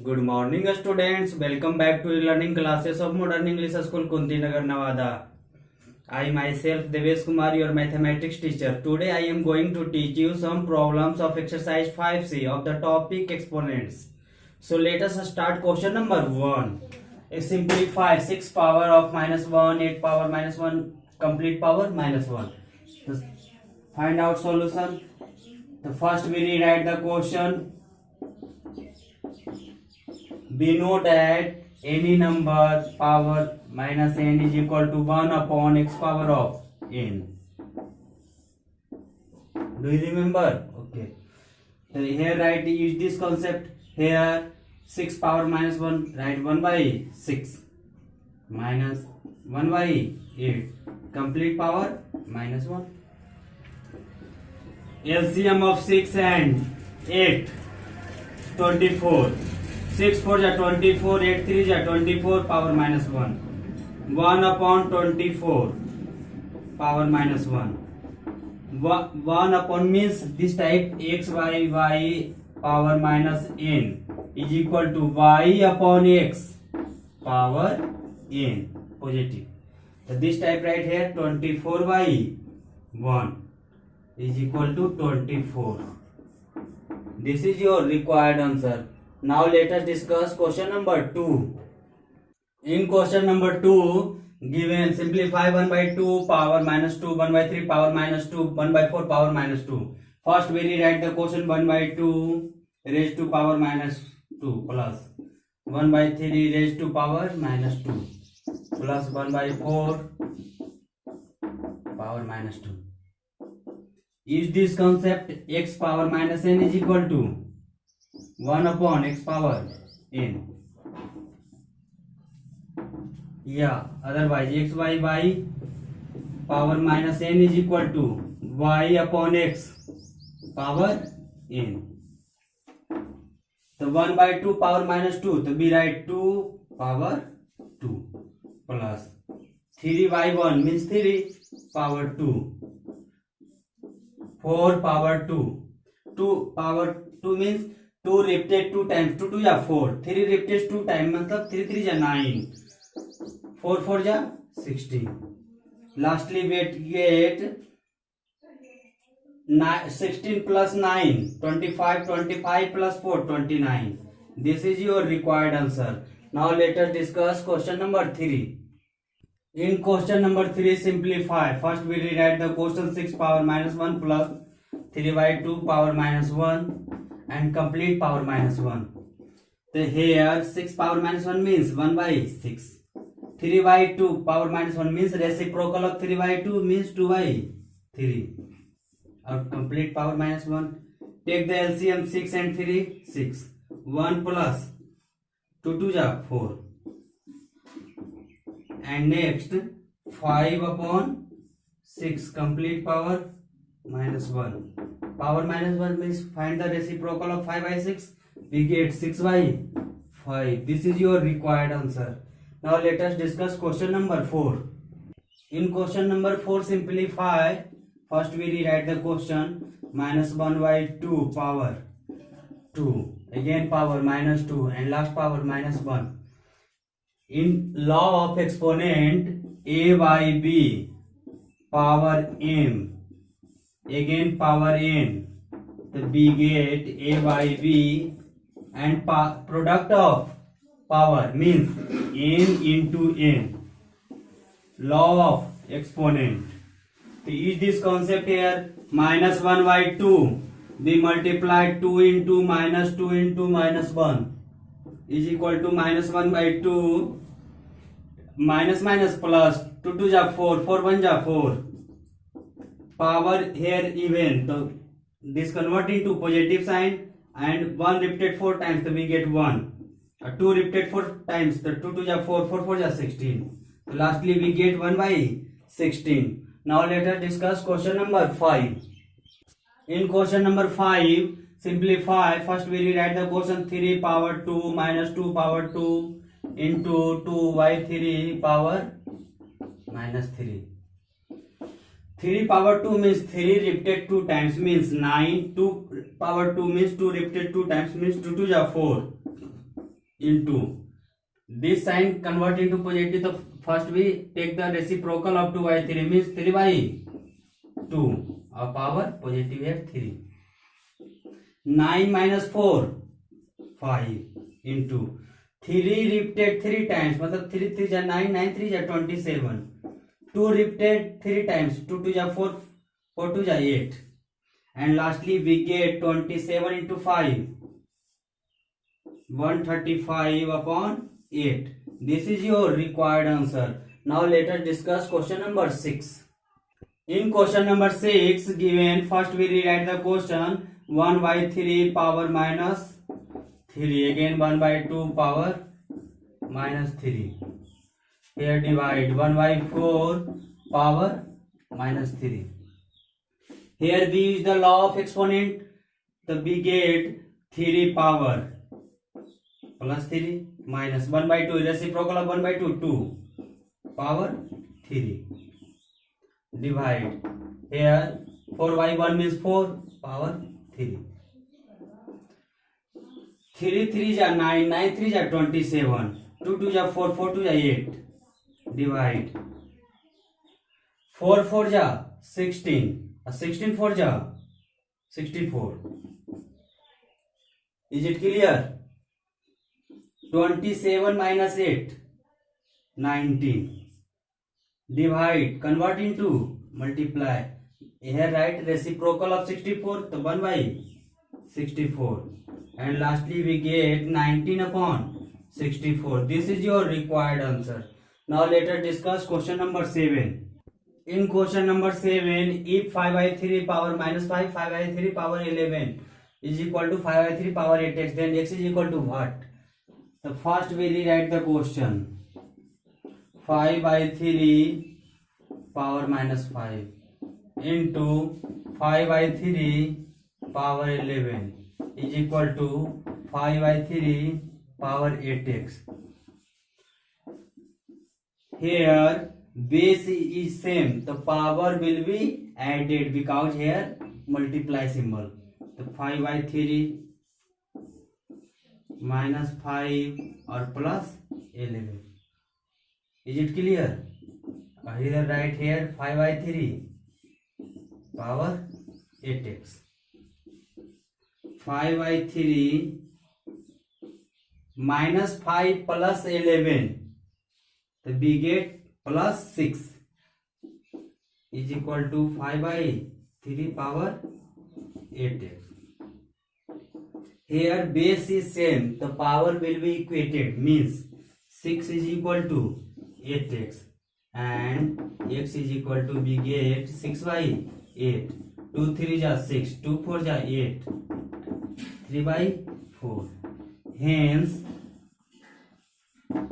Good morning, students. Welcome back to learning classes of Modern English School, Kuntinagar, Nevada. I myself, Devesh Kumar, your mathematics teacher. Today I am going to teach you some problems of exercise 5C of the topic exponents. So let us start question number 1. Simplify 6 power of minus 1, 8 power minus 1, complete power minus 1. So find out solution. The first we rewrite the question. We know that any number power minus n is equal to 1 upon x power of n. Do you remember? Okay. So here write use this concept. Here 6 power minus 1, write 1 by 6 minus 1 by 8. Complete power minus 1. LCM of 6 and 8, 24. 6 4 ja 24, 8 3 ja 24, power minus 1. 1 upon 24, power minus 1. 1 upon means this type x y power minus n is equal to y upon x power n positive. So this type right here 24 by 1 is equal to 24. This is your required answer. Now let us discuss question number 2. In question number 2, given simplify 1 by 2 power minus 2, 1 by 3 power minus 2, 1 by 4 power minus 2. First we rewrite the question 1 by 2 raised to power minus 2 plus 1 by 3 raised to power minus 2 plus 1 by 4 power minus 2. Use this concept x power minus n is equal to 1 upon x power n. Yeah, otherwise x y power minus n is equal to y upon x power n. So 1 by 2 power minus 2, so we write 2 power 2 plus 3 by 1 means 3 power 2. 4 power 2. 2 power 2 means 2 repeated 2 times. 2 2 ja 4. 3 repeated 2 times मतलब 3 3 ja 9. 4 4 ja 16. Lastly we get 16 plus 9 25. 25 plus 4 29. This is your required answer. Now let us discuss question number 3. In question number 3, simplify. First we rewrite the question 6 power minus 1 plus 3 by 2 power minus 1 and complete power minus 1. So here 6 power minus 1 means 1 by 6. 3 by 2 power minus 1 means reciprocal of 3 by 2 means 2 by 3. Or complete power minus 1. Take the LCM 6 and 3, 6. 1 plus 2 2 ja 4. And next 5 upon 6 complete power minus 1. Power minus 1 means find the reciprocal of 5 by 6. We get 6 by 5. This is your required answer. Now let us discuss question number 4. In question number 4, simplify. First we rewrite the question minus 1 by 2 power 2. Again power minus 2 and last power minus 1. In law of exponent a by b power m, again power n, so we get a by b and product of power means n into n. Law of exponent. To use this concept here, minus 1 by 2, we multiply 2 into minus 1 is equal to minus 1 by 2 minus minus plus 2 2 ja 4, 4 1 ja 4. Power here even, so this convert into positive sign and 1 repeated 4 times, so we get 1. 2 repeated 4 times, so 2 2 ja 4, 4 4 ja 16. So lastly we get 1 by 16. Now let us discuss question number 5. In question number 5, simplify. First we rewrite the question 3 power 2 minus 2 power 2 into 2 by 3 power minus 3. 3 power 2 means 3 repeated 2 times means 9. 2 power 2 means 2 repeated 2 times means 2 2 ja 4. into this sign convert into positive. So first we take the reciprocal of 2 by 3 means 3 by 2 और power positive है 3. 9 minus 4 5 into 3 repeated 3 times मतलब 3 3 जा 9 9 3 जा 27. 2 repeated 3 times 2 2 जा 4 4 2 जा 8 and lastly we get 27 into 5 135 upon 8. This is your required answer. Now let us discuss question number 6. In question number 6 given, first we rewrite the question 1 by 3 power minus 3, again 1 by 2 power minus 3. Here divide 1 by 4 power minus 3. Here we use the law of exponent, so we get 3 power plus 3 minus 1 by 2, reciprocal of 1 by 2 2 power 3. Divide here 4 by 1 means 4 power 3. 3 3 जा 9 9 3 जा 27 2 2 जा 4 4 2 जा 8. Divide 4 4 जा 16 16 4 जा 64. Is it clear? 27 minus 8 19. Divide convert into multiply. Here write reciprocal of 64 तो 1 by 64 and lastly we get 19 upon 64. This is your required answer. Now let us discuss question number 7. In question number 7, if 5 by 3 power minus 5 5 by 3 power 11 is equal to 5 by 3 power 8x, then x is equal to what? So first we rewrite the question. 5 by 3 power minus 5 into 5 by 3 power 11 is equal to 5 by 3 power 8x. Here base is same, the power will be added because here multiply symbol. So 5 by 3 minus 5 or plus 11. Is it clear? Here write here 5 by 3 power 8x. 5 by 3 minus 5 plus 11. So we get plus 6 is equal to 5 by 3 power 8x. Here base is same, the power will be equated means 6 is equal to 8x and x is equal to we get 6 by 8. 2 3 ja 6, 2 4 ja 8, 3 by 4. Hence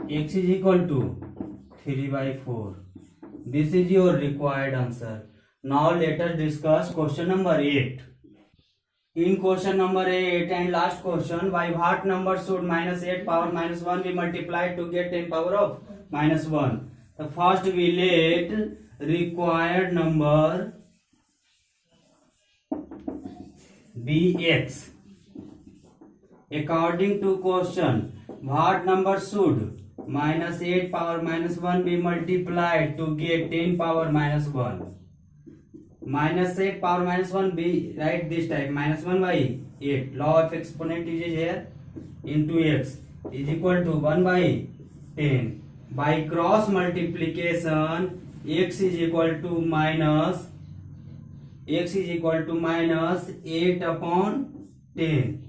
x is equal to 3 by 4. This is your required answer. Now let us discuss question number 8. In question number 8 and last question, by what number should minus 8 power minus 1 be multiplied to get 10 power of minus 1? The first we let required number be x. According to question, what number should minus 8 power minus 1 be multiplied to get 10 power minus 1? Minus 8 power minus 1 be write this type, minus 1 by 8. Law of exponent is here, into x is equal to 1 by 10. By cross multiplication, x is equal to minus 8 upon 10.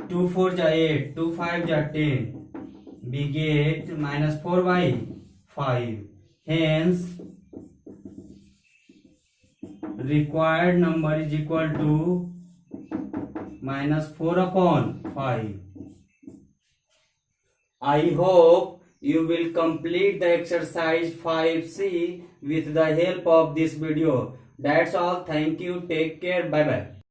2 4 ja 8, 2 5 ja 10. We get minus 4 by 5. Hence required number is equal to minus 4 upon 5. I hope you will complete the exercise 5C with the help of this video. That's all. Thank you. Take care. Bye bye.